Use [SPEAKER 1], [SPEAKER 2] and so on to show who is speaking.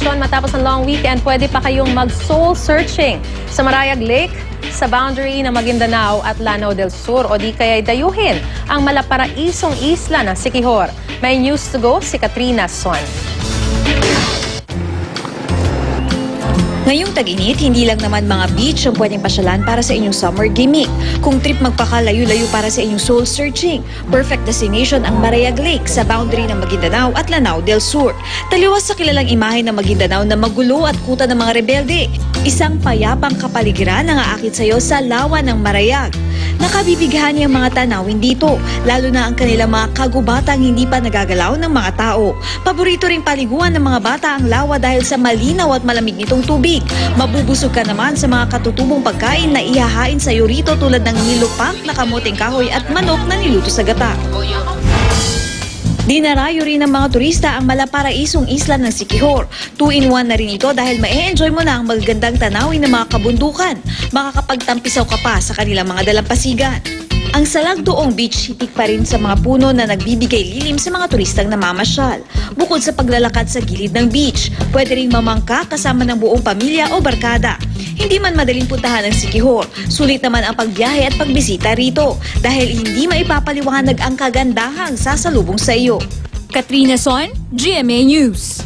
[SPEAKER 1] Son, matapos ng long weekend, pwede pa kayong mag-soul searching sa Marayag Lake, sa boundary ng Maguindanao at Lanao del Sur, o di kaya dayuhin ang malaparaisong isla ng Siquijor. May news to go si Katrina Son.
[SPEAKER 2] Ngayong tag-init, hindi lang naman mga beach ang pwedeng pasyalan para sa inyong summer gimmick. Kung trip magpakalayo-layo para sa inyong soul searching, perfect destination ang Marayag Lake sa boundary ng Maguindanao at Lanao del Sur. Taliwas sa kilalang imahe ng Maguindanao na magulo at kuta ng mga rebelde. Isang payapang kapaligiran ang aakit sa iyo sa lawa ng Marayag. Nakabibighan ang mga tanawin dito, lalo na ang kanilang mga kagubatang hindi pa nagagalaw ng mga tao. Paborito ring paliguan ng mga bata ang lawa dahil sa malinaw at malamig nitong tubig. Mabubusog ka naman sa mga katutubong pagkain na ihahain sa iyo rito tulad ng nilupak na kamuting kahoy at manok na niluto sa gata. Dinarayo rin ng mga turista ang malaparaisong isla ng Siquijor. 2-in-1 na rin ito dahil ma-enjoy mo na ang magagandang tanawin ng mga kabundukan. Makakapagtampisaw ka pa sa kanilang mga dalampasigan. Ang Salagdoong Beach hitik pa rin sa mga puno na nagbibigay lilim sa mga turistang namamasyal. Bukod sa paglalakad sa gilid ng beach, pwede ring mamangka kasama ng buong pamilya o barkada. Hindi man madaling puntahan ang Siquijor, sulit naman ang pagbiyahe at pagbisita rito dahil hindi maipapaliwanag ang kagandahang sasalubong sa iyo.
[SPEAKER 3] Katrina Son, GMA News.